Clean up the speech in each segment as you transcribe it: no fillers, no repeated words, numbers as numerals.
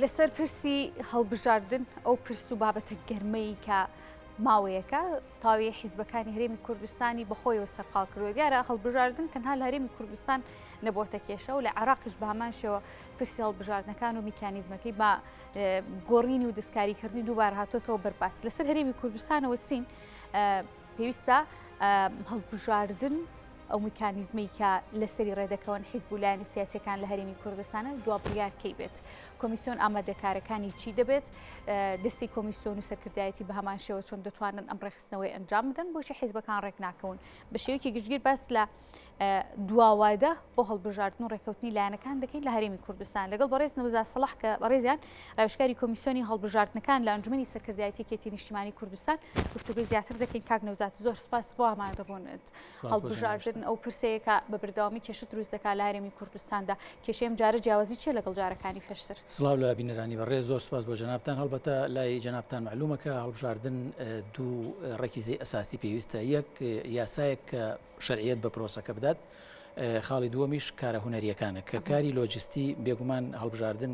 لەسەر پرسی هەڵبژاردن ئەو پرس و بابەتە گەرمەی کە ماوەیەکە تاوی حیزبەکانی هەرێمی کوردستانی بەخۆیەوە سەرقاڵ کردووە. دیارە هەڵبژاردن تەنها لە هەرێمی کوردستان نەبووەتە کێشە و لە عێراقیش بە هەمان شێوە پرسی هەڵبژاردنەکان و میکانیزمەکەی بە گۆڕینی و دەستکاریکردنی دووبارە هاتوۆتەوە بەرپاس. لەسەر هەرێمی کوردستانەوە سین پێویستە هەڵبژاردن ئەو میکانیزمی کە لەسەری ڕێدەکەون حیزب و لایەنە سیاسیەکان لە هەرێمی کوردستانە دوابڕیار کەی بێت. کۆمیسیۆن ئامادەکارەکانی چی دەبێت؟ دەستی کۆمیسیۆن و سەرکردایەتی بە هەمان شێوە چۆن دەتوانن ئەم ڕێخستنەوەی ئەنجام بدەن بۆشی حیزبەکان ڕێک ناکەون. بە شێوەیەکی گشتگیر باس لە دواوادە بۆ هەڵبژاردن و ڕێکەوتنی لایەنەکان دەکەین لە هەرێمی کوردستان لەگەڵ بەڕێز نەوزاد سەلاح کە بەڕێزیان ڕاوێژکاری کۆمیسیۆنی هەڵبژاردنەکان لە ئەنجومەنی سەرکردایەتی یەکێتی نیشتیمانی کوردستان گفتوگوی زیاتر دەکەین. کاک نەوزاد زۆر سپاس بۆ ئامادەبوونت. هەڵبژاردن ئەو پرسەیەکە بە بەردەوامی کێشە دروست دەکات لە هەرێمی کوردستاندا. کێشەیەم جارە جیاوازی چیە لەگەڵ جارەکانی پێشتر؟ سڵاو لە بینەرانی بەڕێز، زۆر سپاس بۆ جەنابتان. هەڵبەتە لای جەنابتان معلومەکە هەڵبژاردن دوو ڕێکیزەی ئەساسی پێویستە. یەک یاسایەک کە شەرعیەت بە پرۆسەکە بدات، خاڵی دووەمیش کارە هونەریەکانە کە کاری لۆجستی بێگومان هەڵبژاردن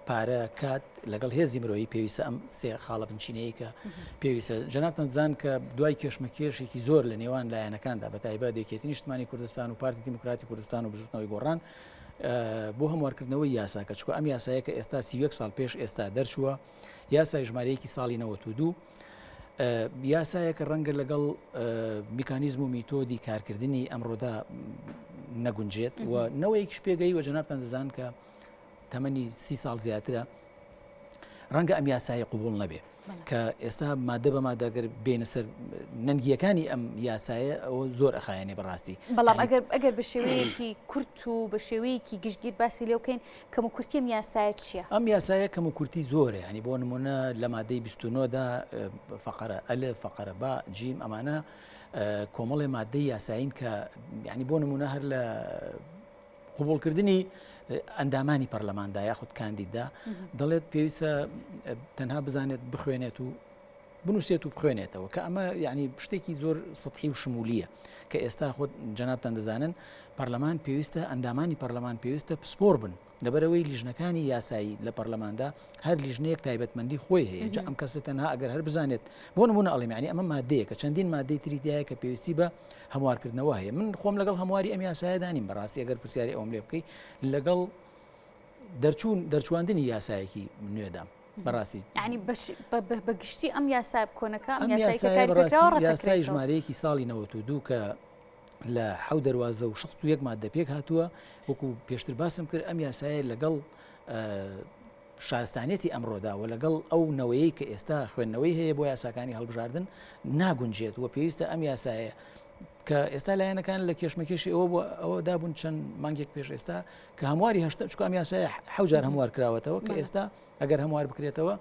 پارە کات لەگەڵ هێزی مرۆیی پێویستە ئەم سێ خاڵە بنچینەیە کە پێویستە. جەنابتان زان کە دوای کێشمەکێشێکی زۆر لە نێوان لایەنەکاندا بەتایبەت یەکێتی نیشتیمانی کوردستان و پارتی دیموکراتی کوردستان و بژوورنەوەی گۆڕان بۆ هەموارکردنەوەی یاساکە، چکە ئەم یاسایە کە ئێستا 31 ساڵ پێش ئێستا دەرچووە، یاسای ژمارەیەکی ساڵی 92 یاسایەکە ڕەنگە لەگەڵ میکانیزم و میتۆدی کارکردنی ئەمڕۆدا نەگونجێت و نەوەیەکیش پێگەی وە جەنابتان دەزان کە تەمەنی 30 ساڵ زیاترە ڕەنگە ئەم یاسایی قوبوڵ نەبێ کە ئێستا مادە بە مادەگەر بێنە سەر نەنگیەکانی ئەم یاسایە ئەوە زۆر ئەخایەنێ بەڕاستی. بەڵام ئەگەر بە شێوەیەکی کورت و بە شێوەیەکی گشتگیر باسی لێ بکەین کەم و کورتی ئەم یاسایە چییە؟ ئەم یاسایە کەم و کورتی زۆرە، ینی بۆ نمونە لە مادەی 29دا فەقەرە ئەلف، فەقەرە با، جیم، ئەمانە کۆمەڵێ مادەی یاساین کە ینی بۆ نمونە هەر لە قوبوڵکردنی ئەندامانی پەرلەماندا یاخود کاندیدا دەڵێت پێویستە تەنها بزانێت بخوێنێت و بنووسێت و بخوێنێتەوە، کە ئەمە یعنی شتێکی زۆر سەطحی و شمولیە کە ئێستا خۆت جەنابتان دەزانن پەرلەمان پێویستە ئەندامانی پەرلەمان پێویستە پسپۆر بن لەبەرەوەی لیژنەکانی یاسایی لە پەرلەماندا هەر لیژنەیەک تایبەتمەندی خۆی هەیە. جا ئەم کەسە تەنها ئەگەر هەر بزانێت بۆ نمونە ئەڵێم ینی ئەمە مادەیە کە چەندین مادەی تریدایە کە پێویستی بە هەموارکردنەوە هەیە. من خۆم لەگەڵ هەمواری ئەم یاسایە دانیم بەڕاستی ئەگەر پرسیاری ئەوم لێ بکەی لەگەڵ دەرچووندنی یاسایەکی نوێدام بەڕاستی. ینی بەگشتی ئەم یاسای بکۆنەکە ئەم یاسای ژمارەیەکی ساڵی 92 کە لە حەو دەروازە و 61 مادە پێک هاتووە، وەکو پێشتر باسم کرد ئەم یاسایە لەگەڵ شارستانێتی ئەمڕۆدا و لەگەڵ ئەو نەوەیەی کە ئێستا خوێندنەوەی هەیە بۆ یاساکانی هەڵبژاردن ناگونجێت و پێویستە ئەم یاسایە کە ئێستا لایەنەکان لە کێشمەکێشی ئەوە دابوون چەند مانگێک پێش ئێستا کە هەمواری هەشتم، چکە ئەم یاسایە 7 جار هەموار کراوەتەوە کە ئێستا ئەگەر هەموار بکرێتەوە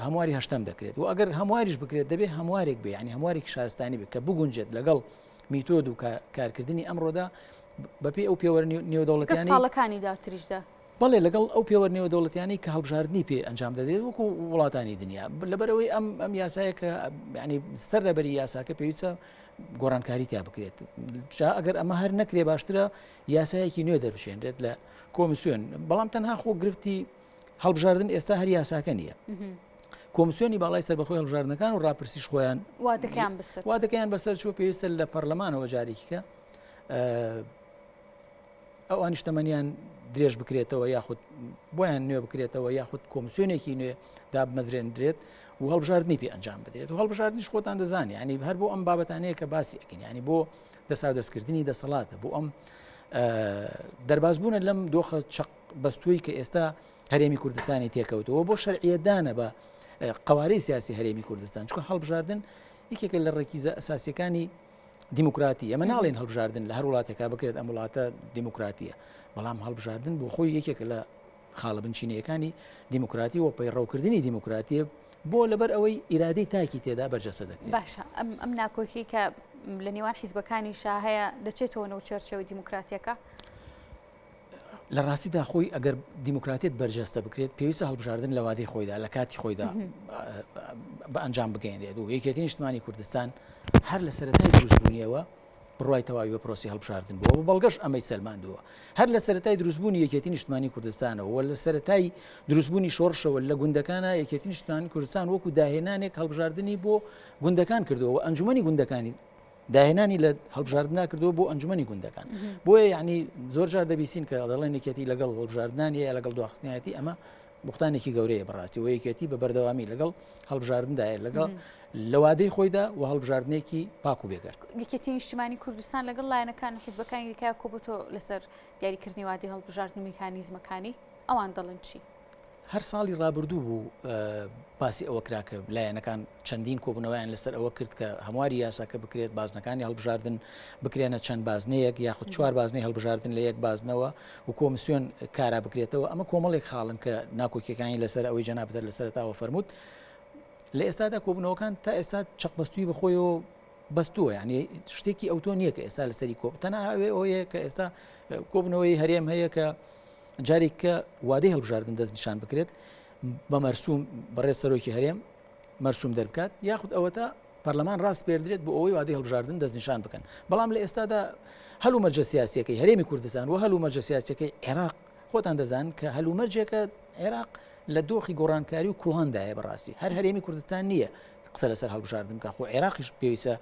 هەمواری هەشتم دەکرێت و ئەگەر هەمواریش بکرێت دەبێت هەموارێک بێ، ینی هەموارێکی شارستانی بێت کە بگونجێت لەگەڵ میتۆد و کارکردنی ئەمڕۆدا بەپێی ئەو پێوە نێودەوڵەتیانی ساڵەکانی داوتریشدا. بەڵێ لەگەڵ ئەو پێوە نێودەوڵەتیانی کە هەڵبژاردننی پێ ئەنجام دەدرێت وەکو وڵاتانی دنیا. لەبەرەوەی ئەم یاسایە کە ینی سەر لەبەری یاساکە پێویستە گۆڕانکاری تیا بکرێت. جا ئەگەر ئەمە هەر نەکرێ باشترە یاسایەکی نوێ دەبشێنرێت لە کۆمیسیۆن. بەڵام تەنها خۆ گرفتی هەڵبژاردن ئێستا هەر یاساکە نییە. کۆمیسیۆنی باڵای سەربەخۆی هەڵبژاردنەکان و ڕاپرسیش خۆیان وادەکەیان بەسەر چوە پێویستە لە پەرلەمانەوە جارێکیکە ئەو ئانیشتەمەنیان درێژ بکرێتەوە یاخود بۆیان نوێ بکرێتەوە یاخود کۆمیسیۆنێکی نوێ دابمەدرێنرێت و هەڵبژاردننی پێ ئەنجام بدرێت و هەڵبژاردنیش خۆتان دەزانێت ینی هەر بۆ ئەم بابەتانەیە کە باسی ئەکەین، ینی بۆ دەسەڵاتدەستکردنی دەسەڵاتە، بۆ ئەم دەربازبوونە لەم دۆخە چەق بەستووی کە ئێستا هەرێمی کوردستانی تێکەوتەوە بۆ شەرعیەتدانە بە قوارەی سیاسی هەرێمی کوردستان، چکە هەڵبژاردن یەکێکە لە ڕێکیزە ئەساسیەکانی دیموکراتی. ئەمە ناڵێن هەڵبژاردن لە هەر وڵاتێکا بکرێت ئەم وڵاتە دیموکراتیە، بەڵام هەڵبژاردن بۆ خۆی یەکێکە لە خاڵە بنچینەکانی دیموکراتی و پەیڕەوکردنی دیموکراتیە بۆ لەبەر ئەوەی ئیرادەی تاکی تێدا بەرجەستە دەکرێت. باشە ئەم ناکۆکی کە لە نێوان حیزبەکانی هەیە دەچێتەوە نەو چەرچێوەی دیموکراتیەکە؟ لە ڕاستیدا خۆی ئەگەر دیموکراتیت بەرجەستە بکرێت پێویستە هەڵبژاردن لە وادەی خۆیدا لە کاتی خۆیدا بە ئەنجام بگەێنرێت و یەکێتی نیشتیمانی کوردستان هەر لە سەرەتای دروستبوونیەوە بڕوای تەواوی بە پرۆسی هەڵبژاردن بووە بەڵگەش ئەمەی سەلماندووە هەر لە سەرەتای دروستبوونی یەکێتی نیشتمانی کوردستانەوە و لە سەرەتای دروستبوونی شۆڕشەوە لە گوندەکانە یەکێتی نیشتمانی کوردستان وەکو داهێنانێک هەڵبژاردننی بۆ گوندەکان کردەوە ئەنجومەنی گوندەکانی داهێنانی لە هەڵبژاردننا کردەوە بۆ ئەنجومەنی گوندەکان بۆیە یعنی زۆر جار دەبیستین کە دەڵێن یەکێتی لەگەڵ هەڵبژاردنانی یا لەگەڵ دواخستنیەتی ئەمە بوختانێکی گەورەیە بەڕاستی و یەکێتی بە بەردەوامی لەگەڵ هەڵبژاردندایە لەگەڵ لە وادەی خۆیدا و هەڵبژاردنێکی پاک و بێگەرت یەکێتی نیشتیمانی کوردستان لەگەڵ لایەنەکان و حیزبەکانی دیکە کۆبووتۆ لەسەر دیاریکردنی وادەی هەڵبژاردن میکانیزمەکانی ئەوان دەڵێن چی؟ هەر ساڵی ڕابردوو بوو باسی ئەوە کراکە لایەنەکان چەندین کۆبوونەوەیان لەسەر ئەوە کرد کە هەمواری یاساکە بکرێت بازنەکانی هەڵبژاردن بکرێنە چەند بازنەیەک یاخود 4 بازنەی هەڵبژاردن لە یەک بازنەوە و کۆمسیۆن کارا بکرێتەوە ئەمە کۆمەڵێک خاڵن کە ناکۆکیەکانی لەسەر ئەوەی جەنابەتەر لەسەرتاوە فەرمووت لە ئێستادا کۆبوونەوەکان تا ئێستا چەقبەستووی بەخۆیەوە بەستووە یعنی شتێکی ئەوتۆ نییە کە ئێستا لەسەری کۆب تەنها ئەوەیە کە ئێستا کۆبوونەوەی هەرێم هەیە کە جارێک کە وادەی هەڵبژاردن دەست نیشان بکرێت بە مەرسوم بەڕێز سەرۆکی هەرێم مەرسوم دەربکات یاخود ئەوە تا پەرلەمان ڕاست پێدرێت بۆ ئەوەی وادەی هەڵبژاردن دەست نیشان بکەن بەڵام لە ئێستادا هەلومەرجە سیاسیەکەی هەرێمی کوردستان و هەلومەرجە سیاسیەکەی عێراق خۆتان دەزان کە هەلومەرجێکە عێراق لە دۆخی گۆڕانکاری و کوڵاندایە بەڕاستی هەر هەرێمی کوردستان نییە قسە لەسەر هەڵبژاردن بکە خۆ عێراقیش پێویستە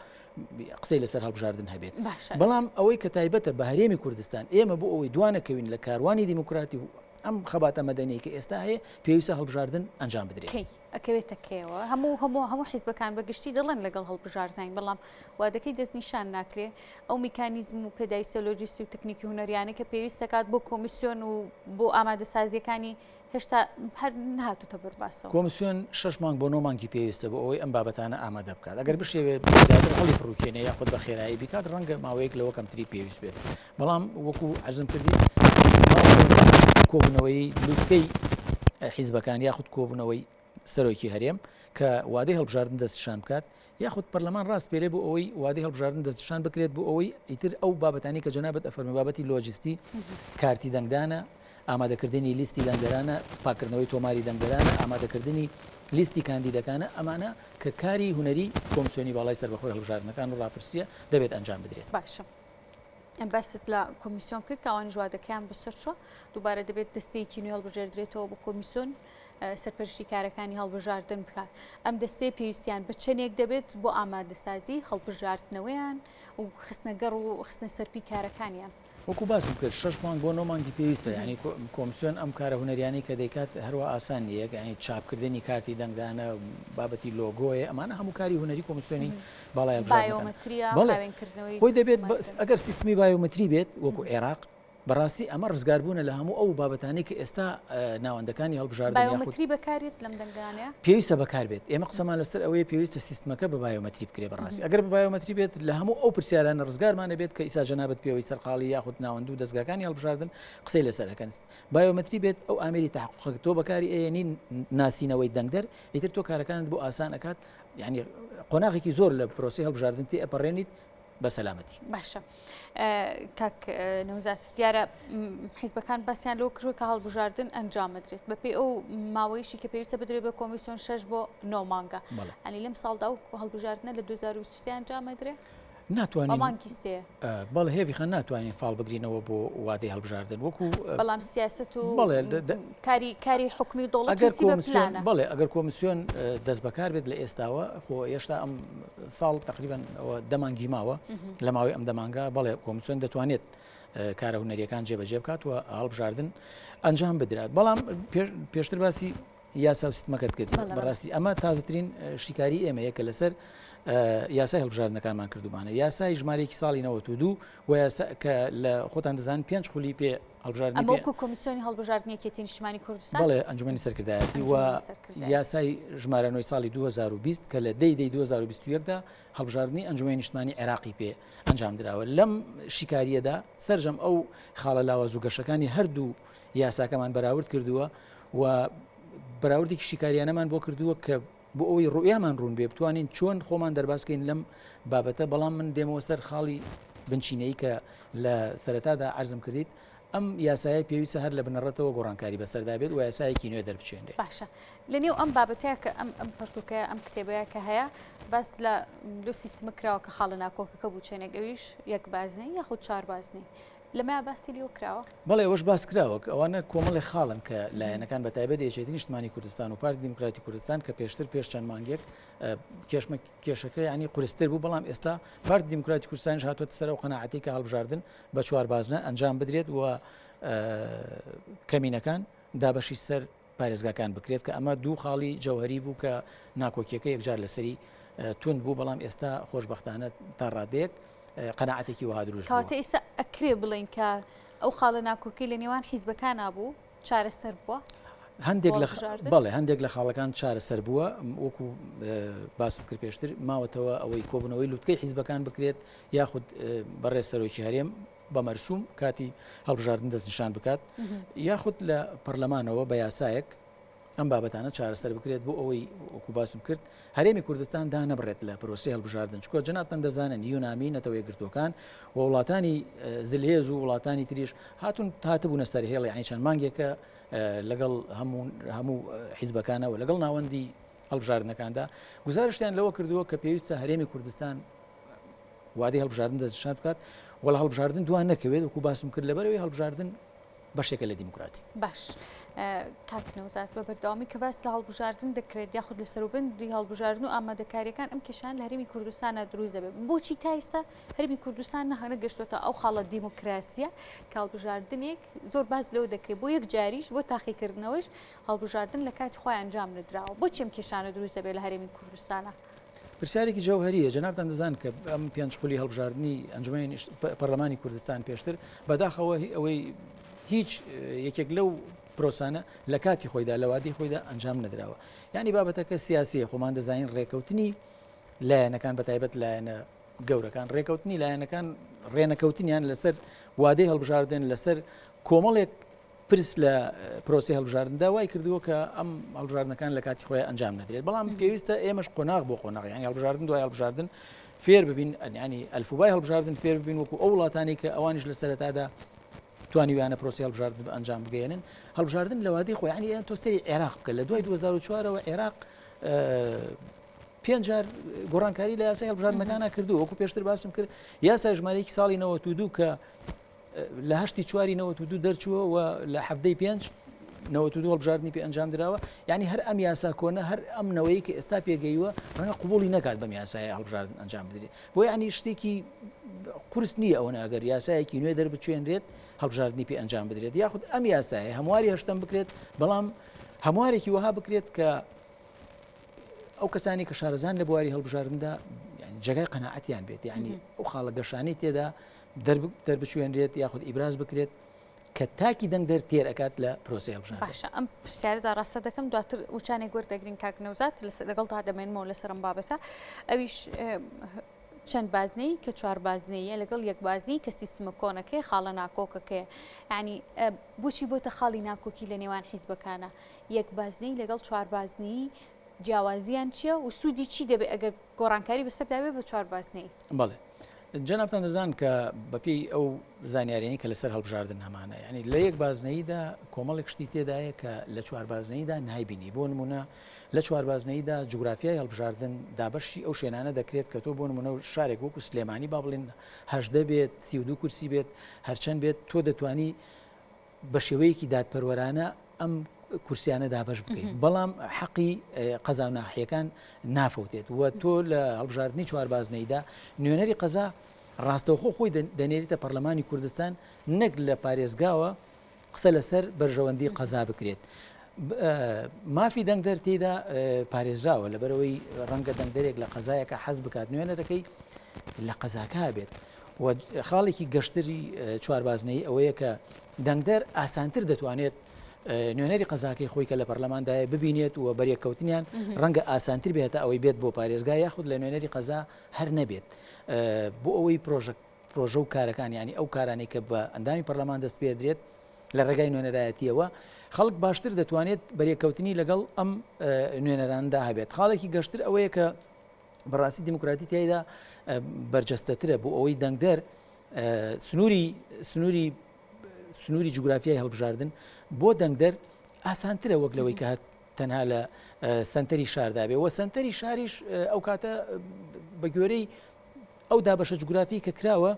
قسەی لەسەر هەڵبژاردن هەبێت بەڵام ئەوەی کە تایبەتە بە هەرێمی کوردستان ئێمە بۆ ئەوەی دوانەکەوین لە کاروانی دیموکراتی و ئەم خەباتە مەدەنیی کە ئێستا هەیە پێویستە هەڵبژاردن ئەنجام بدرێت ئەکەوێتە کێوە هەموو حیزبەکان بەگشتی دەڵێن لەگەڵ هەڵبژاردنین بەڵام وادەکەی دەستنیشان ناکرێ ئەو میکانیزم و پێداویستە لۆجیستی و تەکنیکی هونەریانە کە پێویست دەکات بۆ کۆمیسیۆن و بۆ ئامادەسازیەکانی هێشتا هەر نهاتوتە بەرباسەوە کۆمیسیۆن 6 مانگ بۆ 9 مانگی پێویستە بۆ ئەوەی ئەم بابەتانە ئامادە بکات ئەگەر بشێوێت زیاتر هەڵی فڕوکێنێ یاخود بە خێرایی بیکات ڕەنگە ماوەیەک لەوە کەمتری پێویست بێت بەڵام وەکو عەرزم کردی کۆبوونەوەی لوتکەی حیزبەکان یاخود کۆبوونەوەی سەرۆکی هەرێم کە وادەی هەڵبژاردن دەستشان بکات یاخود پەرلەمان ڕاست پێرێ بۆ ئەوەی وادەی هەڵبژاردن دەستشان بکرێت بۆ ئەوەی ئیتر ئەو بابەتانی کە جەنابەت ئەفەرمی بابەتی لۆجیستی کارتی دەنگدانە ئامادەکردنی لیستی دەنگدەرانە پاکردنەوەی تۆماری دەنگدەرانە ئامادەکردنی لیستی کاندیدەکانە ئەمانە کە کاری هوەری کۆمسیۆنی باڵای سەربەخۆی هەڵبژاردنەکان و ڕاپرسیە دەبێت ئەنجام بدرێت باشە ئەم بەست لە کۆمیسیۆن کرد کە ئەوان ژوادەکەیان بەسەر چۆ دووبارە دەبێت دەستەیەکی نوێ هەڵبژێردرێتەوە بۆ کۆمیسیۆن سەرپەرشتی کارەکانی هەڵبژاردن بکات ئەم دەستەی پێویستیان بە چەندێک دەبێت بۆ ئامادەسازی هەڵبژاردنەوەیان و خستنەگەڕ و خستنە سەرپی کارەکانیان وەکو باسم کرد 6 مانگ بۆ 9 مانگی پێویستە ینی کۆمسیۆن ئەم کارە هونەریانی کە دەیکات هەروە ئاسان نیە ینی چاپکردنی کارتی دەنگدانە بابەتی لۆگۆیە ئەمانە هەموو کاری هونەری کۆمسیۆنی باڵای بایۆمەتریە خۆی دەبێت ئەگەر سیستمی بایۆمەتری بێت وەکو عێراق بەڕاستی ئەمە ڕزگاربوونە لە هەموو ئەو بابەتانی کە ئێستا ناوەندەکانی هەڵبژاردن بایۆمەتری بەکارێت لەم دەنگانەیە پێویستە بەکار بێت ئێمە قسەمان لەسەر ئەوەیە پێویستە سیستمەکە بە بایۆمەتری بکرێ بەڕاستی ئەگەر بە بایۆمەتری بێت لە هەموو ئەو پرسیارانە ڕزگارمانە بێت کە ئیسا جەنابەت پێوەی سەرقاڵی یاخود ناوەندوو دەستگاکانی هەڵبژاردن قسەی لەسەرەکەن بایۆمەتری بێت ئەو ئامێری تحقیقەکە تۆ بەکاری ئێنی ناسینەوەی دەنگدەر ئیتر تۆ کارەکانت بۆ ئاسان ئەکات یعنی قۆناغێکی زۆر لە پرۆسی هەڵبژاردن تێ ئەپەڕێنیت بە سەلامەتی باشە کاک نەوزات دیارە حیزبەکان باسییان لەو کردووە کە هەڵبژاردن ئەنجامەدرێت بەپێی ئەو ماوەیەشی کە پێویستە بدرێت بە کۆمیسیۆن 6 بۆ 9 مانگە ئەنی لەم ساڵدا و هەڵبژاردنە لە 2023 ئەنجامەدرێت ناتوانین مانگی سێ بەڵێ هێوی خەن ناتوانین فاڵ بگرینەوە بۆ وادەی هەڵبژاردن وەکو بەڵام سیاست و کاری حکومی دوڵەت بەڵێ ئەگەر کۆمیسیۆن دەست بەکار بێت لە ئێستاوە خۆ هێشتا ئەم ساڵ تقریبان دەمانگی ماوە لە ماوەی ئەم دەمانگا بەڵێ کۆمیسیۆن دەتوانێت کارە هونەریەکان جێبەجێ بکات و هەڵبژاردن ئەنجام بدرات بەڵام پێشتر باسی یاسا و سیستمەکەت کرد بەڕاستی ئەمە تازەترین شیکاری ئێمەیە کە لەسەر یاسای هەڵبژاردنەکانمان کردومانە یاسای ژمارەیەکی ساڵی 92 و کە لە خۆتان دەزان 5 خولی پێ هەڵبژاردنی ئەمەوەکو کۆمیسیۆنی هەڵبژاردنی یەکێتی نیشتیمانی کوردستان بەڵێ ئەنجومەنی سەرکردایەتی و یاسای ژمارە 9 ساڵی 2020 کە لە دەی 2021دا هەڵبژاردننی ئەنجومەنی نیشتیمانی عێراقی پێ ئەنجام درراوە لەم شیکاریەدا سەرجەم ئەو خاڵە لاوەزوو گەشەکانی هەردوو یاساکەمان بەراورد کردووە و بەراوردێکی شیکاریانەمان بۆ کردووە کە بۆ ئەوەی ڕوئیامان ڕوون بێ بتوانین چۆن خۆمان دەرباسکەین لەم بابەتە بەڵام من دێمەوە سەر خاڵی بنچینەی کە لە سەرەتادا عەرزم کردیت ئەم یاسایە پێویستە هەر لە بنەڕەتەوە گۆڕانکاری بەسەردا بێت و یاسایەکی نوێ دەربچێنرێت. باشە لە نێو ئەم بابەتەیە کە ئەم پەرتوکەیە ئەم کتێبەیە کە هەیە بەس لە لوسی سمکراوە کە خاڵە ناکۆکەکە بوو چێنێگەویش یەک بازنەی یاخود 4 بازنەی لەمە باسی لیۆ کراوە بەڵێ ئەوەش باس کراوە ئەوانە کۆمەڵی خاڵن کە لایەنەکان بە تایبەت یەکێتی نیشتمانی کوردستان و پارتی دیموکراتی کوردستان کە پێشتر پێش چەند مانگێک کێشەکە ینی قورستر بوو بەڵام ئێستا پارتی دیموکراتی کوردستانیش هاتووەتە سەر و قەناعەتی کە هەڵبژاردن بە 4 بازنە ئەنجام بدرێت و کەمینەکان دابەشی سەر پارێزگاکان بکرێت کە ئەمە دوو خاڵی جەوهری بوو کە ناکۆکیەکە یەکجار لەسەری تون بوو بەڵام ئێستا خۆشبەختانە تا ڕادەیەک قەناعەتێکی وها دروست بووە. کەواتە ئێستا ئەکرێ بڵین کە ئەو خاڵە ناکۆکی لە نێوان حیزبەکان بوو چارەسەر بووە بەڵێ هەندێک لە خاڵەکان چارەسەر بووە وەکو باسم کرد پێشتر ماوەتەوە ئەوەی کۆبوونەوەی لوتکەی حیزبەکان بکرێت یاخود بەڕێز سەرۆکی هەرێم بە مەرسوم کاتی هەڵبژاردن دەستنیشان بکات یاخود لە پەرلەمانەوە بە یاسایەک ئەم بابەتانە چارەسەر بکرێت بۆ ئەوەی وەکو باسم کرد هەرێمی کوردستان دا نەبڕێت لە پرۆسی هەڵبژاردن چکۆ جەنابتان دەزانن یونامی نەتەوە یەکگرتوەکان و وڵاتانی زلهێز و وڵاتانی تریش هاتبوونە سەر هێڵی یعنی چەند مانگێکە لەگەڵ هەموو حیزبەکانەوە لەگەڵ ناوەندی هەڵبژاردنەکاندا گزارشتیان لەوە کردووە کە پێویستە هەرێمی کوردستان وادەی هەڵبژاردن دەستنیشان بکات وڵ هەڵبژاردن دوان نەکەوێت وەکو باسم کرد لەبەرەوەی هەڵبژاردن بەشێکە لە دیموکراتی. باش کاکنەوزات بە بەردەوامی کە باس لە هەڵبژاردن دەکرێت یاخود لە سەروبەندی هەڵبژاردن و ئامادەکاریەکان ئەم کێشان لە هەرێمی کوردستانە دروست دەبێت بۆچی تا ئێستا هەرێمی کوردستان نەهەنە گەشتوتە ئەو خاڵە دیموکراسیە کە هەڵبژاردنێک زۆر باز لەوە دەکرێت بۆ یەک جاریش بۆ تاقیکردنەوەش هەڵبژاردن لە کاتی خۆی ئەنجام نەدراوە بۆچی ئەم کێشانە دروست دەبێت لە هەرێمی کوردستانە؟ پرسیارێکی جەوهریە جەنابتان دەزان کە ئەم پێنجقولی هەڵبژاردننی ئەنجومەی پەرلەمانی کوردستان پێشتر بەداخەوە ئەوەی هیچ یەکێک لەو پرۆسانە لە کاتی خۆیدا لە وادی خۆیدا ئەنجام نەدراوە یعنی بابەتەکە سیاسیە خۆمان دەزانین ڕێکەوتنی لایەنەکان بەتایبەت لایەنە گەورەکان ڕێکەوتنی لایەنەکان ڕێنەکەوتنیان لەسەر وادەی هەڵبژاردن لەسەر کۆمەڵێک پرس لە پرۆسی هەڵبژاردندا وای کردووە کە ئەم هەڵبژاردنەکان لە کاتی خۆیان ئەنجام نەدرێت بەڵام پێویستە ئێمەش قۆناغ بۆ قۆناغ یعنی هەڵبژاردن دوای هەڵبژاردن فێر ببین ینی ئەلفوبای هەڵبژاردن فێر ببین وەکو ئەو وڵاتانی کە ئەوانیش لە سەرەتادا توانیویانە پرۆسی هەڵبژاردن ئەنجام بگەێنن هەڵبژاردن لە وادەی خۆی ینی تۆ سەری عێراق بکە لە دوای 2004ەوە عێراق 5 جار گۆڕانکاری لە یاسای هەڵبژاردنەکانە کردو وەکو پێشتر باسم کرد یاسای ژمارەیەکی ساڵی 92 کە لە 8 چواری 92 دەرچووە و لە 5 هەڵبژاردننی پێ ئەنجام درراوە یعنی هەر ئەم یاسا کۆنە هەر ئەم نەوەی کە ئێستا پێگەیوە ڕەنگە قوبولی نکات بەم یاسای هەڵبژاردن ئەنجام بدرێت بۆ ینی شتێکی قورس نییە ئەوە ئەگەر یاسایەکی نوێ دەربچێنرێت هەڵبژاردننی پێ ئەنجام بدرێت یاخود ئەم یاسایە هەمواری هەشتم بکرێت بەڵام هەموارێکی وها بکرێت کە ئەو کەسانی کە شارەزان لە بواری هەڵبژاردندا جگای قەناعەتیان بێت یعنی ئەو خاڵە گەشانەی تێدا دەربچێنرێت یاخود ئیبراز بکرێت کە تاکی دەنگ دەر تێر ئەکات لە پرۆسی هەڵبژاردن. باشە ئەم پرسیارەدا ڕاستە دەکەم دواتر وچانێک وەردەگرین کاکنەوزات لەگەڵ تا دەمێنمەوە لەسەر ئەم بابەتە ئەویش چەند بازنەی کە 4 بازنەیە لەگەڵ یەک بازنی کە سیستمە کۆنەکەی خاڵە ناکۆکەکەی ینی بۆچی بۆتە خاڵی ناکۆکی لە نێوان حیزبەکانە یەک بازنەی لەگەڵ 4 بازنی جیاوازیان چییە و سوودی چی دەبێت ئەگەر گۆڕانکاری بەسەرداوێت بە 4 بازنەی؟ بەڵێ جەنابتان دەزان کە بەپێی ئەو زانیارێنی کە لەسەر هەڵبژاردن هەمانە ینی لە یەک بازنەیدا کۆمەڵێک شتی تێدایە کە لە 4 بازنەیدا نایبینی بۆ نمونە لە 4 بازنەیدا جوگرافیای هەڵبژاردن دابەشی ئەو شوێنانە دەکرێت کە تۆ بۆ نمونە شارێک وەکو سلێمانی با بڵێن 18 بێت 32 کورسی بێت هەرچەند بێت تۆ دەتوانی بە شێوەیەکی دادپەروەرانە ئەم کورسیانە دابش بکەیت بەڵام حەقی قەزا و ناحیەکان نافەوتێت و تۆ لە هەڵبژاردننی 4 بازنەیدا نوێنەری قەزا ڕاستەوخۆ خۆی دەنێریتە پەرلەمانی کوردستان نەک لە پارێزگاوە قسە لەسەر بەرژەوەندی قەزا بکرێت مافی دەنگدەر تێدا پارێزراوە لەبەرەوەی ڕەنگە دەنگدەرێک لە قەزایەکە حەز بکات نوێنەرەکەی لە قەزاکە بێت و خاڵێکی گەشتری 4 بازنەی ئەوەیە کە دەنگدەر ئاسانتر دەتوانێت نوێنەری قەزاکەی خۆی کە لە پەرلەماندایە ببینێت و بەریەکەوتنیان ڕەنگە ئاسانتر بێتە ئەوەی بێت بۆ پارێزگا یاخود لە نوێنەری قەزا هەر نەبێت بۆ ئەوەی پرۆژە و کارەکان ینی ئەو کارانەی کە بە ئەندامی پەرلەمان دەست پێدرێت لە ڕێگای نوێنەرایەتیەوە خەڵک باشتر دەتوانێت بەریەکەوتنی لەگەڵ ئەم نوێنەراندا هەبێت خاڵێکی گەشتر ئەوەیە کە بەڕاستی دیموکراتی تایدا بەرجەستەترە بۆ ئەوەی دەنگدەر سنووری جوگرافیای هەڵبژاردن بۆ دەنگدەر ئاسانترە وەک لەوەی کە تەنها لە سنتەری شاردابێ و سنتەری شاریش ئەو کاتە بە گوێرەی ئەو دابەشە جوگرافی کە کراوە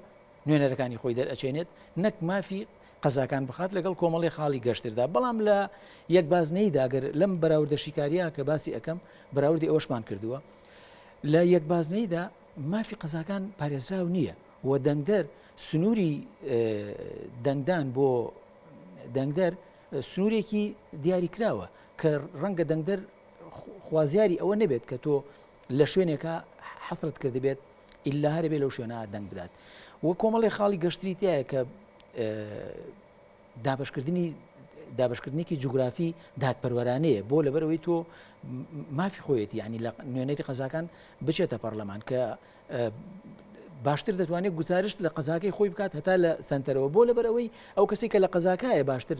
نوێنەرەکانی خۆی دەرئەچێنێت نەک مافی قەزاکان بخات لەگەڵ کۆمەڵی خاڵی گەشتردا بەڵام لە یەک بازنەیدا ئەگەر لەم بەراوردە شیکاریە کە باسی ئەەکەم بەراوردی ئەوەشمان کردووە لە یەک بازنەیدا مافی قەزاکان پارێزراو نییە و دەنگدەر سنووری دەنگدان بۆ دەنگدەر سنوورێکی دیاری کراوە کە ڕەنگە دەنگدەر خوازیاری ئەوە نەبێت کە تۆ لە شوێنێکە حەسرت کرد بێت ئللا هەرێ بێ لەو شوێنە دەنگ بدات وە کۆمەڵی خاڵی گەشتری تایە کە دابشکردنێکی جوگرافی دادپەروەرانەیە بۆ لەبەرەوەی تۆ مافی خۆیەتی ینی لە نوێنەری قەزاکان بچێتە پەرلەمان کە باشتر دەتوانێت گزارشت لە قەزاکەی خۆی بکات هەتا لە سنتەرەوە بۆ لەبەرەوەی ئەو کەسی کە لە قەزاکایە باشتر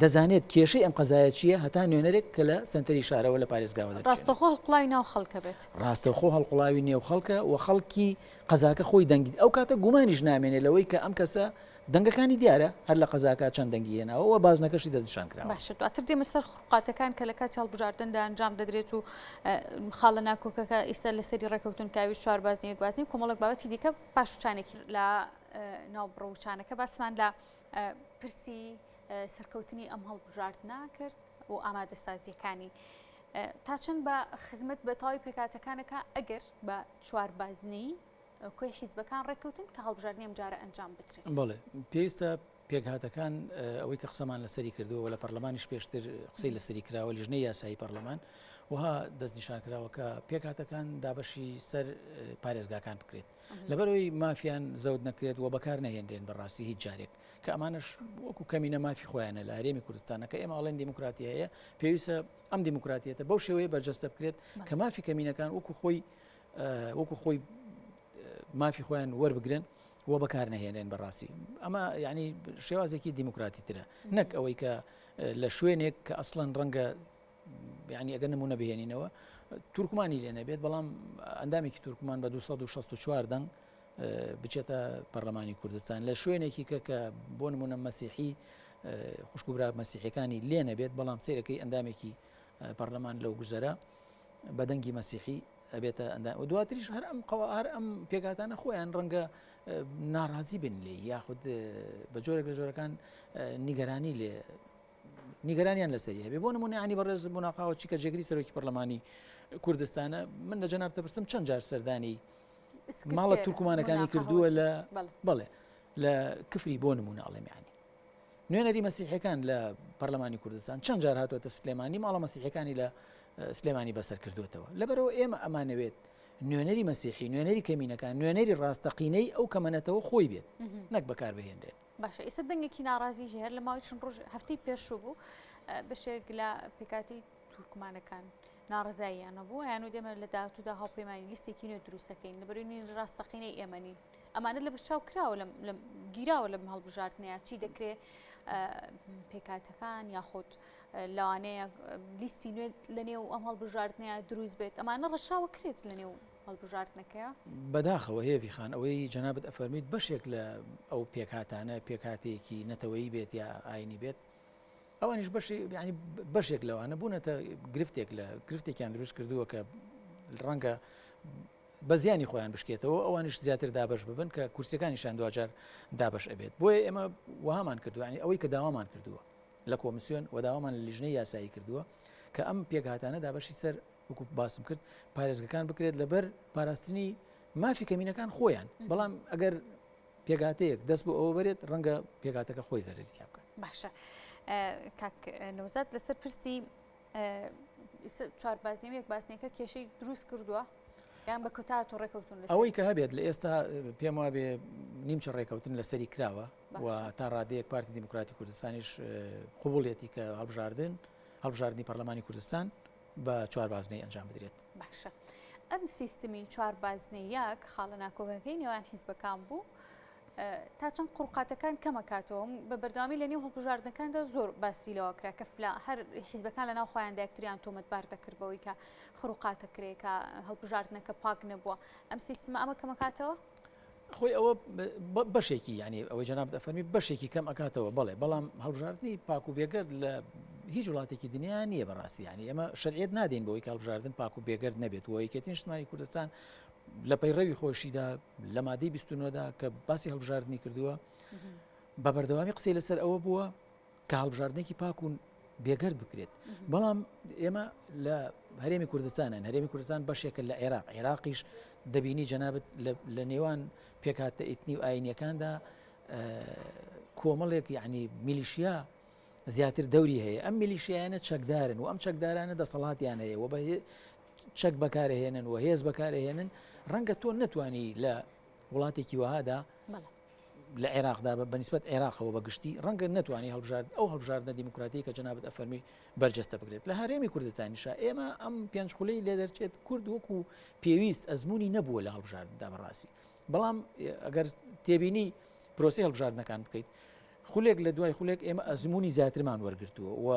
دەزانێت کێشەی ئەم قەزایە چییە هەتا نوێنەرێک کە لە سنتەری شارەوە لە پارێزگاوە ڕاستەخۆ هەڵقڵاوی ناو خەڵکە بێت ڕاستەخۆ هەڵقڵاوی نێو خەڵکە و خەڵکی قەزاکە خۆی دەنگیت ئەو کاتە گومانیش نامێنێت لەوەی کە ئەم کەسە دەنگەکانی دیارە هەر لە قەزاکە چەند دەنگی هێناوە بازنەکەشی دەستنیشان کراوە. باشە دواتر دێمە سەر خوقاتەکان کە لە کاتی هەڵبژاردندا ئەنجام دەدرێت و خاڵە ناکۆکەکە ئیستا لەسەری ڕێکەوتن کاوی چوار بازنی یەک بازنی کۆمەڵک بابەتی دیکە پاشوچانێکی لە ناوبڕەوچانەکە باسمان لە پرسی سەرکەوتنی ئەم هەڵبژاردنە کرد و ئامادە سازیەکانی تا چەند بە خزمەت بە تاوی پێکاتەکانەکە ئەگەر بە چوار بازنی کۆی حیزبەکان ڕێککەوتن کە هەڵبژاردنی ئەم جارە ئەنجام بدرێت. بەڵێ پێویستە پێکهاتەکان ئەوەی کە قسەمان لەسەری کردووە لە پەرلەمانیش پێشتر قسەی لەسەری کراوە لیژنەی یاسایی پەرلەمان وها دەستنیشان کراوە کە پێکهاتەکان دابەشی سەر پارێزگاکان بکرێت لەبەرەوەی مافیان زەود نەکرێت و بەکار نەهێنرێن بەڕاستی هیچ جارێک کە ئەمانش وەکو کەمینە مافی خۆیانە لە هەرێمی کوردستانە کە ئێمە ئاڵێن دیموکراتی هەیە پێویستە ئەم دیموکراتیەتە بەو شێوەیە بەرجەستە بکرێت کە مافی کەمینەکان وەکو خۆی مافی خۆیان وەربگرن و بەکار نەهێنێن بەڕاستی ئەمە یعنی شێوازێکی دیموکراتی ترە نەک ئەوەی کە لە شوێنێک کە ئەسڵەن ڕەنگە یعنی ئەگەر نمونە بهێنینەوە تورکمانی لێ نەبێت بەڵام ئەندامێکی تورکمان بە 264 دەنگ بچێتە پەرلەمانی کوردستان لە شوێنێکی کە بۆ نمونە مەسیحی خوشکبرا مەسیحەکانی لێ نەبێت بەڵام سیرەکەی ئەندامێکی پەرلەمان لەو گوزەرە بە دەنگی مەسیحی ئەبێتە ئەندام و دواتریش هەر ئەم پێکاتانە خۆیان ڕەنگە ناڕازی بن لێ یاخود بە جۆرێک لە جۆرەکان نیگەرانیان لەسەری هەبێ بۆ نمونە ینی بەڕێز بووناقاوە چی کە جێگری سەرۆکی پەرلەمانی کوردستانە من لە جەناب دەپرسم چەند جار سەردانی ماڵە تورکمانەکانی کردووە لە بەڵێ لە کفری بۆ نمونە ئەڵێم یانی نوێنەری مەسیحەکان لە پەرلەمانی کوردستان چەند جار هاتووەتە سلێمانی ماڵە مەسیحەکانی لە سلێمانی بەسەر کردوێتەوە لەبەرەوە ئێمە ئەمانەوێت نوێنەری مەسیحی نوێنەری کەمینەکان نوێنەری ڕاستەقینەی ئەو کەمەنەتەوە خۆی بێت نەک بەکار بهێنرێت. باشە ئێستا دەنگێکی ناڕازی هەر لە ماوەی چەند ڕۆژ هەفتەی پێشوو بوو بەشێک لە پێکاتی تورکمانەکان ناڕزاییانە بوو یان و دێمە لە داهاتوودا هاوپەیمانی لیستێکی نوێ دروستەکەین لەبەرەوەی ڕاستەقینەی ئێمەنین ئەمانە لە بەرچاو کراوە گیراوە لە هەڵبژاردنەیە چی دەکرێت پێکاتەکان یاخود لەوانەیە لیستی نوێ لە نێو ئەم هەڵبژاردنەیە دروست بێت ئەمانە ڕەشاوە کرێت لە نێو هەڵبژاردنەکەیە بەداخەوە هێوی خان ئەوەی جەنابەت ئەفەرمیت بەشێک لە ئەو پێکهاتانە پێکاتێکی نەتەوەیی بێت یا ئاینی بێت ئەوانیش بەشێک لەوانە بوونەتە گرفتێک لە گرفتێکیان دروست کردووە کە ڕەنگە بە زیانی خۆیان بشکێتەوە ئەوانش زیاتر دابش ببن کە کورسەکانیشان دوجار دابش ئەبێت بۆیە ئێمە وهامان کردووە ینی ئەوەی کە داوامان کردووە لە کۆمیسیۆن و داوامان لە لیژنەی یاسایی کردووە کە ئەم پێکهاتانە دابشی سەر وەکو باسم کرد پارێزگەکان بکرێت لەبەر پاراستنی مافی کەمینەکان خۆیان بەڵام ئەگەر پێکاتەیەک دەست بۆ ئەوە بێت ڕەنگە پێکاتەکە خۆی زەرریتیا بکات. باشە کاک نەوزاد لەسەر پرسی چوار بازنی و یەک بازنیەکە کێشەی دروست کردووە یان بە کۆتا ڕێکەوتن ئەوەی کە هەبێت لە ئێستا پێم وابێ نیمچە ڕێکەوتن لەسەری کراوە و تا ڕادەیەک پارتی دیموکراتی کوردستانیش قبوڵێتی کە هەڵبژاردننی پەرلەمانی کوردستان بە چوار بازنەی ئەنجام بدرێت. باشە ئەم سیستمی چوار بازنەی یەک خاڵە ناکۆکەکەی نێوان حیزبەکان بوو تا چەند قوڕقاتەکان کەمەکاتەوە بە بەردەوامی لە نێو هەڵبژاردنەکاندا زۆر باسی لەوە کرا کە هەر حیزبەکان لە ناو خۆیان یەکتریان تۆمەتبار دەکردبەوەی کە خڕوقاتە کرێ کە هەڵبژاردنەکە پاک نەبووە ئەم سیستمە ئەمە کەمەکاتەوە خۆی ئەوە بەشێکی ینی ئەوەی جەناب دەفەرمی بەشێکی کەم ئەکاتەوە بڵێ بەڵام هەڵبژاردننی پاک و بێگەرد لە هیچ وڵاتێکی دنیا نییە بەڕاستی ینی ئەمە شەریعەت نادەین بۆی هەڵبژاردن پاک و بێگەرد نەبێت و یەکێتی نیشتمانی کوردستان لە پەیڕەوی خۆشیدا لە مادەی 29دا کە باسی هەڵبژاردننی کردووە بە بەردەوامی قسەی لەسەر ئەوە بووە کە هەڵبژاردنێکی پاک و بێگەرد بکرێت بەڵام ئێمە لە هەرێمی کوردستانە هەرێمی کوردستان بەشێکە لە عێراقیش دەبینی جەنابەت لە نێوان پێکاتە ئیتنی و ئاینیەکاندا کۆمەڵێک یعنی میلیشیا زیاتر دەوری هەیە ئەم میلیشیانە چەکدارن و ئەم چەکدارانە دەسەڵاتیان هەیە و بە چەک بەکارهێنن و هێز بەکارهێنن ڕەنگە تۆ نتوانی لە وڵاتێکی وهادا لە عێراقدا بەنسبەت عێراقەوە بەگشتی ڕەنگە نتوانانی هەڵبژارد ئەو هەڵبژاردنە دیموکراتی کە جەنابەت ئەفەرمی بەرجەستە بکرێت لە هەرێمی کوردستانیشە ئێمە ئەم پێنج خولەی لێ دەرچێت کورد وەکو پێویست ئەزمموی نەبووە لە هەڵبژاردندا بەڕاستی بەڵام ئەگەر تێبینی پرۆسی هەڵبژاردنەکان بکەیت خولێک لە دوای خولێک ئێمە ئەزمموی زیاترمان وەرگرتووە و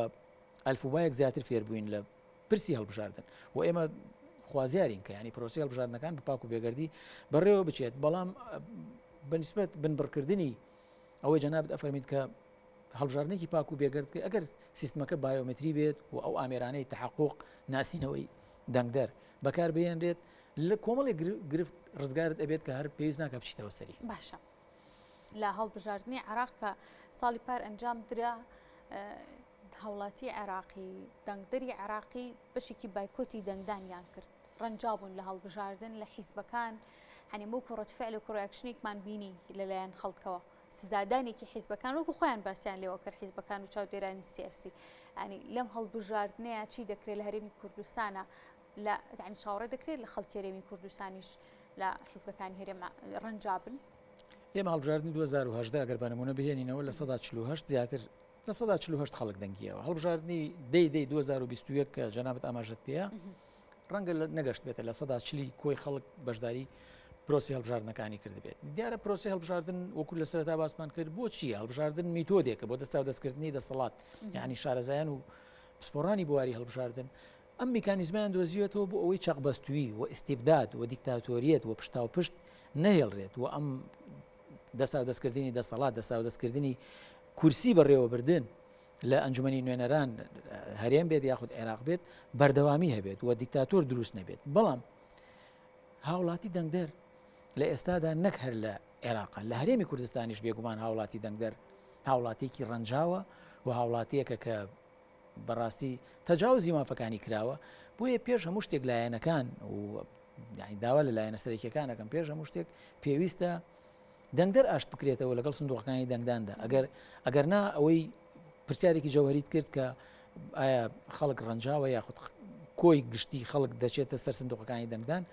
ئەلفوبایەک زیاتر فێربووین لە پرسی هەڵبژاردن و ئێمە خوازیارین کە ینی پرۆسی هەڵبژاردنەکان بپاک و بێگەردی بەڕێوە بچێت بەڵام بەنسبەت بنبڕکردنی ئەوەی جەنابەت ئەفەرمیت کە هەڵبژاردنێکی پاک و بێگەرد ئەگەر سیستمەکە بایۆمتری بێت و ئەو ئامێرانەی تحقق ناسینەوەی دەنگدەر بەکار بهێنرێت لە کۆمەڵی گرفت ڕزگارت ئەبێت کە هەر پێویست ناکە بچیتەوە سەری باشە لە هەڵبژاردننی عێراق کە ساڵی پار ئەنجام درا هاوڵاتی عێراقی دەنگدەری عێراقی بەشێکی بایکۆتی دەنگدانیان کرد ڕەنجابوون لە هەڵبژاردن لە حیزبەکان هەنیمە و کوڕەتفعل و کوڕیاکشنێکمان بینی لەلایەن خەڵکەوە سزادانێکی حیزبەکان وەکو خۆیان باسییان لێوە کرد حیزبەکان و چاودێرانی سیاسی ینی لەم هەڵبژاردنەیە چی دەکرێت لە هەرێمی کوردستانە لە ینی چاوەڕێ دەکرێت لە خەڵکی هەرێمی کوردستانیش لە حیزبەکانی هەرێم ڕەنجابن ئێمە هەڵبژاردننی 2010 ئەگەر بە نمونە بهێنینەوە لە 48 زیاتر لە 48 خەڵک دەنگیەوە هەڵبژاردننی دەی 2021 کە جەنابەت ئاماژەت پێەیە ڕەنگە نەگەشت بێتە لە 140 کۆی خەڵک بەشداری پرۆسی هەڵبژاردنەکانی کردبێت دیارە پرۆسی هەڵبژاردن وەکو لە سەرەتا باسمان کرد بۆچی هەڵبژاردن میتۆدێکە بۆ دەستا و دەستکردنی دەسەڵات یعنی شارەزایان و پسپۆڕانی بواری هەڵبژاردن ئەم میکانیزمیان دۆزیوێتەوە بۆ ئەوەی چەقبەستووی و ئیستیبداد و دیکتاتۆریەت و پشتا و پشت نەهێڵڕێت و ئەم دەستا و دەستکردنی دەسەڵات دەستا و دەستکردنی کورسی بەڕێوەبردن لە ئەنجومەنی نوێنەران هەرێم بێت یاخود عێراق بێت بەردەوامی هەبێت و دیکتاتۆر دروست نەبێت بەڵام هاوڵاتی دەنگدەر لە ئێستادا نەک هەر لە عێراقا لە هەرێمی کوردستانیش بێگومان هاوڵاتی دەنگدەر هاوڵاتێکی ڕەنجاوە و هاوڵاتیەکە کە بەڕاستی تەجاوزی مافەکانی کراوە بۆیە پێش هەموو شتێک لایەنەکان و داوا لە لایەنە سەرەکیەکانەکەم پێش هەموو شتێک پێویستە دەنگدەر ئاشت بکرێتەوە لەگەڵ سندوقەکانی دەنگداندا ئەگەر نا ئەوەی پرسیارێکی جەوهەریت کرد کە ئایا خەڵک ڕەنجاوە یاخود کۆی گشتی خەڵک دەچێتە سەر سندوقەکانی دەنگدان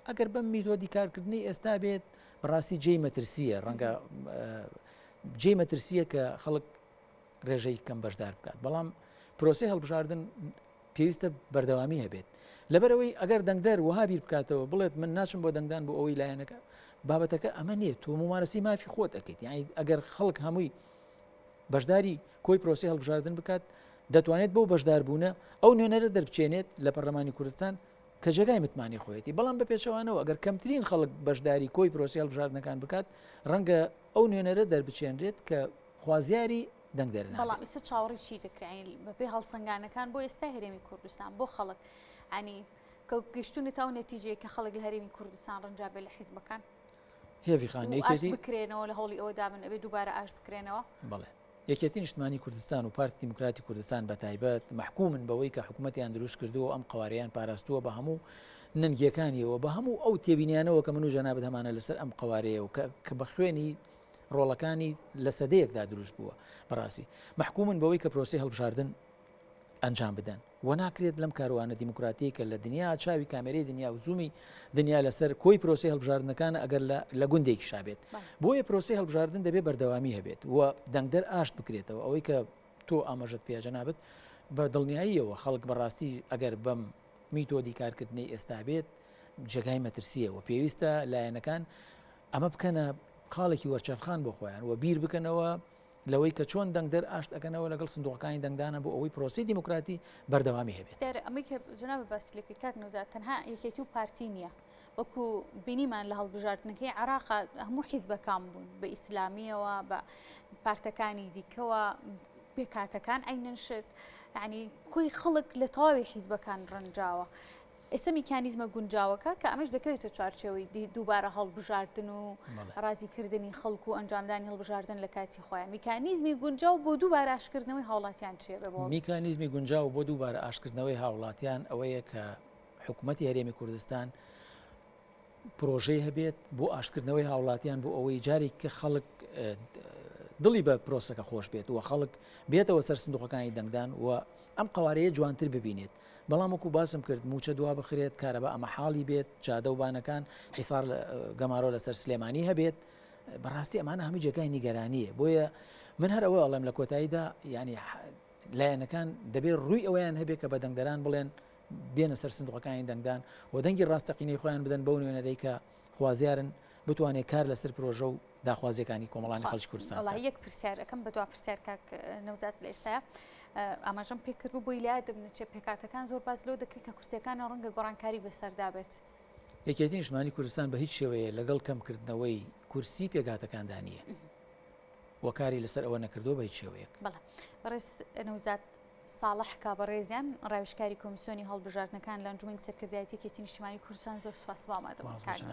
ئەگەر بەم میتۆدی کارکردنی ئێستا بێت بەڕاستی جێی مەترسیە ڕەنگە جێی مەترسیە کە خەڵک ڕێژەی کەم بەشدار بکات بەڵام پرۆسی هەڵبژاردن پێویستە بەردەوامی هەبێت لەبەرەوەی ئەگەر دەنگدەر وها بیر بکاتەوە بڵێت من ناچم بۆ دەنگدان بۆ ئەوەی لایەنەکە بابەتەکە ئەمە نییە تۆ ممارەسی مافی خۆت ئەەکەیت یعنی ئەگەر خەڵک هەمووی بەشداری کۆی پرۆسی هەڵبژاردن بکات دەتوانێت بۆ بەشداربوونە ئەو نوێنەرە دەربچێنێت لە پەرلەمانی کوردستان کە جێگای متمانی خۆیەتی بەڵام بە پێچەوانەوە ئەگەر کەمترین خەڵک بەشداری کۆی پرۆسی هەڵبژاردنەکان بکات ڕەنگە ئەو نوێنەرە دەربچێنرێت کە خوازیاری دەنگدەرن بەڵام ئێستا چاوەڕی چی دەکرێن بەپێی هەڵسەنگانەکان بۆ ئێستا هەرێمی کوردستان بۆ خەڵک ینی کە گەشتونێت ئەو نەتیجەیە کە خەڵک لە هەرێمی کوردستان ڕەنجابێ لە حیزبەکان هێویخانەیەکی بکرێنەوە لە هەوڵی ئەوە دابن ئەبێ دووبارە ئاش بکرێنەوە بڵێ یەکێتی نیشتمانی کوردستان و پارتی دیموکراتی کوردستان بە تایبەت محکومن بەوەی کە حکوومەتیان دروست کردووە ئەم قوارەیان پاراستووە بە هەموو ننگیەکانیەوە بە هەموو ئەو تێبینیانەوە کە من و جەنابەت هەمانە لەسەر ئەم قوارەیە و کە بە خوێنی ڕۆڵەکانی لە سەدەیەکدا دروست بووە بەڕاستی محکومن بەوەی کە پرۆسی هەڵبژاردن ئەنجام بدەن و ناکرێت لەم کاروانە دیموکراتی کە لە دنیا چاوی کامێرەی دنیا و زوومی دنیا لەسەر کۆی پرۆسی هەڵبژاردنەکان ئەگەر لە گوندێکی شابێت بۆیە پرۆسی هەڵبژاردن دەبێت بەردەوامی هەبێت و دەنگدەر ئاشت بکرێتەوە ئەوەی کە تۆ ئاماژەت پێ جەنابەت بە دڵنیاییەوە خەڵک بەڕاستی ئەگەر بەم میتۆدی کارکردنی ئێستا بێت جێگای مەترسیەوە پێویستە لایەنەکان ئەمە بکەنە خاڵێکی وەرچەرخان بۆ خۆیان و بیر بکەنەوە لەوەی کە چۆن دەنگدەر ئاشت ئەەکەنەوە لەگەڵ سندوقەکانی دەنگدانە بۆ ئەوەی پرۆسی دیموکراتی بەردەوامی هەبێت ئەمەی کە جەنابە باسی لەکەی کاک نەوزاد تەنها یەکێتی و پارتی نییە وەکو بینیمان لە هەڵبژاردنەکەی عێراق هەموو حیزبەکان بوون بە ئیسلامیەوە بە پارتەکانی دیکەوە بێکاتەکان ئەینەنشت ینی کوی خەڵک لە تەواوی حیزبەکان ڕەنجاوە. ئێستا میکانیزمە گونجاوەکە کە ئەمەش دەکەوێتە چوارچێوەی دووبارە هەڵبژاردن و ڕازیکردنی خەڵکو و ئەنجامدانی هەڵبژاردن لە کاتی خۆیان. میکانیزمی گونجاو بۆ دووبارە ئاشکردنەوەی هاوڵاتیان چێ بێ؟ میکانیزمی گونجاو بۆ دووبارە ئاشکردنەوەی هاوڵاتیان ئەوەیە کە حکوومەتی هەرێمی کوردستان پرۆژەی هەبێت بۆ ئاشکردنەوەی هاوڵاتیان بۆ ئەوەی جارێک کە خەڵک دڵی بە پرۆسەکە خۆش بێت و خەڵک بێتەوە سەر سندوقەکانی دەنگدان و ئەم قوارەیە جوانتر ببینێت. بەڵام وەکو باسم کرد موچە دوا بخرێت کارەبا ئەمە حاڵی بێت جادە و بانەکان حیسار گەمارۆ لەسەر سلێمانی هەبێت بەڕاستی ئەمانە هەموو جێگای نیگەرانیە. بۆیە من هەر ئەوە ئەڵێم لە کۆتاییدا ینی لایەنەکان دەبێت ڕووی ئەویان هەبێت کە بە دەنگدەران بڵێن بێنە سەر سندوقەکانی دەنگدان و دەنگی ڕاستەقینەی خۆیان بدەن بەو نوێنەرەی کە خوازیارن بتوانێت کار لەسەر پرۆژە و داخوازیەکانی کۆمەڵانی خەڵکی کوردستان. یەک پرسیارەکەم بە دوا پرسیار کاک نەوزاد لە ئێستاە ئاماژەم پێکرد بوو بۆی لایە دەبنێت پێکاتەکان زۆر باز لەوە دەکرێت کە کورسیەکان ڕەنگە گۆڕانکاری بەسەردا بێت. یەکێتی نیشتمانی کوردستان بە هیچ شێوەیە لەگەڵ کەمکردنەوەی کورسی پێکاتەکاندا نییە وەکاری لەسەر ئەوە نەکردو بە هیچ شێوەیەک. بەڵێ بەڕێز نەوزاد ساڵح کابڕێزیان ڕاوێژکاری کۆمیسیۆنی هەڵبژاردنەکان لە ئەنجومەنی سەرکردایەتی یەکێتی نیشتیمانی کوردستان زۆر سوپاس بۆ ئامادەبوونەکانی.